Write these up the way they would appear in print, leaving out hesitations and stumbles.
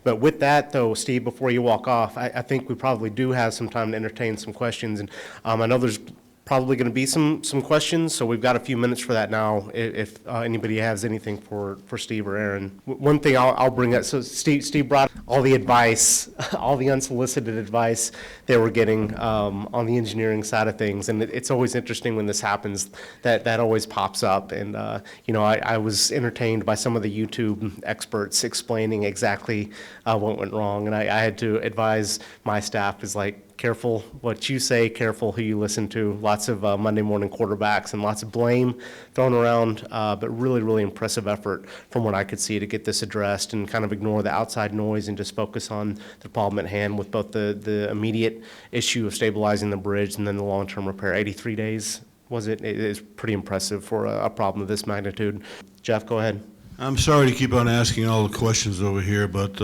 But with that, though, Steve, before you walk off, I think we probably do have some time to entertain some questions. And I know there's probably going to be some questions, so we've got a few minutes for that now, if anybody has anything for Steve or Aaron. One thing I'll bring up, so Steve brought all the advice, all the unsolicited advice they were getting on the engineering side of things, and it's always interesting when this happens, that always pops up. And I was entertained by some of the YouTube experts explaining exactly what went wrong, and I had to advise my staff, is like, careful what you say, careful who you listen to. Lots of Monday morning quarterbacks and lots of blame thrown around, but really, really impressive effort from what I could see to get this addressed and kind of ignore the outside noise and just focus on the problem at hand with both the immediate issue of stabilizing the bridge and then the long-term repair. 83 days, was it? It is pretty impressive for a problem of this magnitude. Jeff, go ahead. I'm sorry to keep on asking all the questions over here, but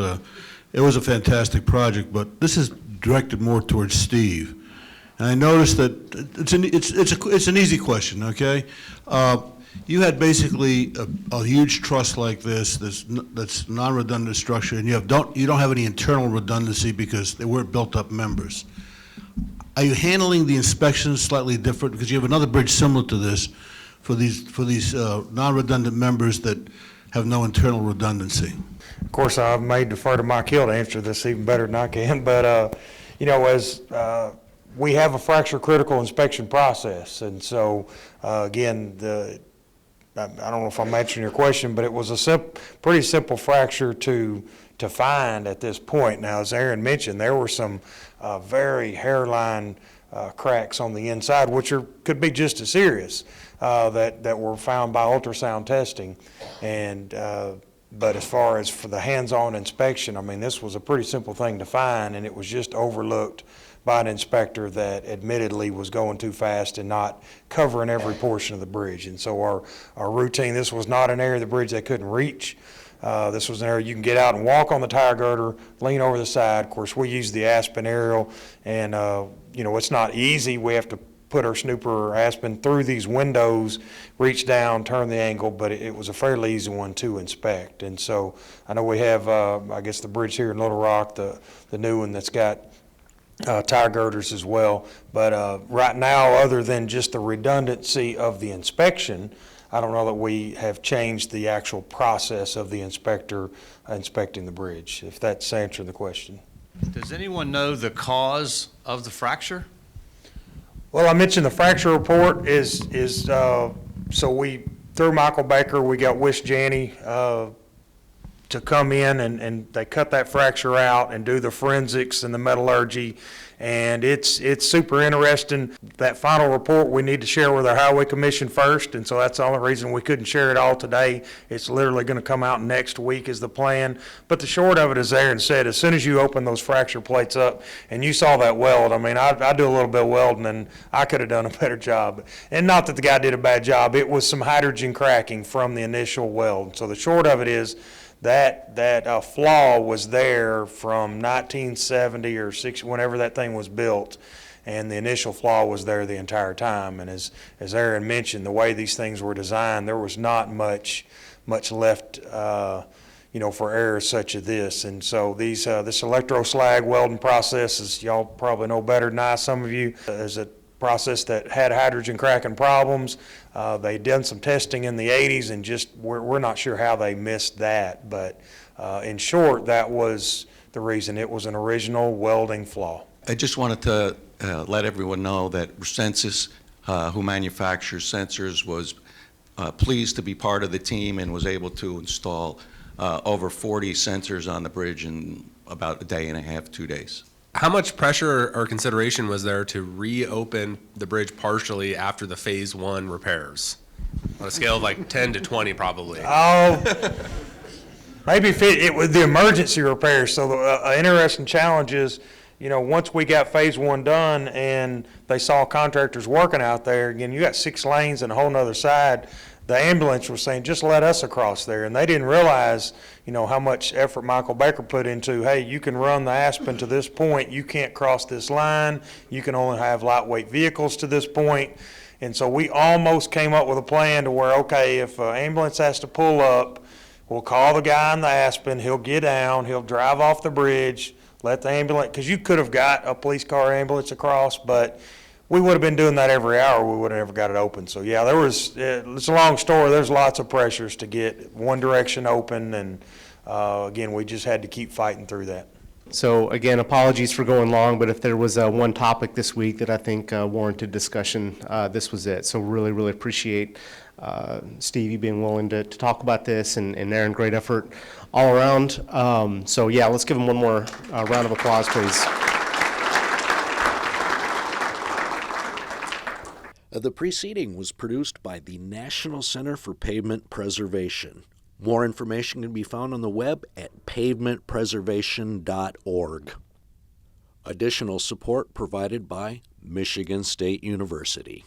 it was a fantastic project, but this is directed more towards Steve. And I noticed that it's an easy question, okay? You had basically a huge truss like this that's non-redundant structure, and you don't have any internal redundancy because they weren't built-up members. Are you handling the inspections slightly different because you have another bridge similar to this for these non-redundant members that have no internal redundancy? Of course, I may defer to Mike Hill to answer this even better than I can, but as we have a fracture critical inspection process, and so again, I don't know if I'm answering your question, but it was a pretty simple fracture to find at this point. Now, as Aaron mentioned, there were some very hairline cracks on the inside, which could be just as serious, that were found by ultrasound testing, and but as far as for the hands-on inspection, I mean, this was a pretty simple thing to find, and it was just overlooked by an inspector that admittedly was going too fast and not covering every portion of the bridge. And so our routine, this was not an area of the bridge they couldn't reach. This was an area you can get out and walk on the tire girder, lean over the side. Of course, we use the Aspen aerial, and it's not easy. We have to put our snooper or Aspen through these windows, reach down, turn the angle, but it was a fairly easy one to inspect. And so I know we have, I guess, the bridge here in Little Rock, the new one that's got tire girders as well. But right now, other than just the redundancy of the inspection, I don't know that we have changed the actual process of the inspector inspecting the bridge, if that's answering the question. Does anyone know the cause of the fracture? Well, I mentioned the fracture report is so we, through Michael Baker, we got Wish Janney to come in and they cut that fracture out and do the forensics and the metallurgy. And it's super interesting. That final report we need to share with our Highway Commission first, and so that's the only reason we couldn't share it all today. It's literally going to come out next week is the plan. But the short of it, as Aaron said, as soon as you open those fracture plates up and you saw that weld, I mean, I do a little bit of welding and I could have done a better job. And not that the guy did a bad job, it was some hydrogen cracking from the initial weld. So the short of it is that flaw was there from 1970 or 60, whenever that thing was built, and the initial flaw was there the entire time. And as Aaron mentioned, the way these things were designed, there was not much left, for errors such as this. And so this electroslag welding process, as y'all probably know better than I, some of you, is a process that had hydrogen cracking problems. They done some testing in the 80s, and just we're not sure how they missed that. But in short, that was the reason. It was an original welding flaw. I just wanted to let everyone know that Census, who manufactures sensors, was pleased to be part of the team and was able to install over 40 sensors on the bridge in about a day and a half, 2 days. How much pressure or consideration was there to reopen the bridge partially after the phase 1 repairs? On a scale of like 10 to 20 probably. Oh, maybe it was the emergency repairs. So the interesting challenge is, once we got phase 1 done and they saw contractors working out there, again, you got 6 lanes and a whole nother side. The ambulance was saying, just let us across there. And they didn't realize, how much effort Michael Baker put into, hey, you can run the Aspen to this point. You can't cross this line. You can only have lightweight vehicles to this point. And so we almost came up with a plan to where, okay, if an ambulance has to pull up, We'll call the guy in the Aspen, he'll get down, he'll drive off the bridge, let the ambulance, because you could have got a police car ambulance across, but we would have been doing that every hour, we would have never got it open. So, yeah, it's a long story, there's lots of pressures to get one direction open, and again, we just had to keep fighting through that. So again, apologies for going long, but if there was one topic this week that I think warranted discussion, this was it. So really, really appreciate Steve, you being willing to talk about this, and Aaron, great effort all around. So yeah, let's give him one more round of applause, please. The preceding was produced by the National Center for Pavement Preservation. More information can be found on the web at pavementpreservation.org. Additional support provided by Michigan State University.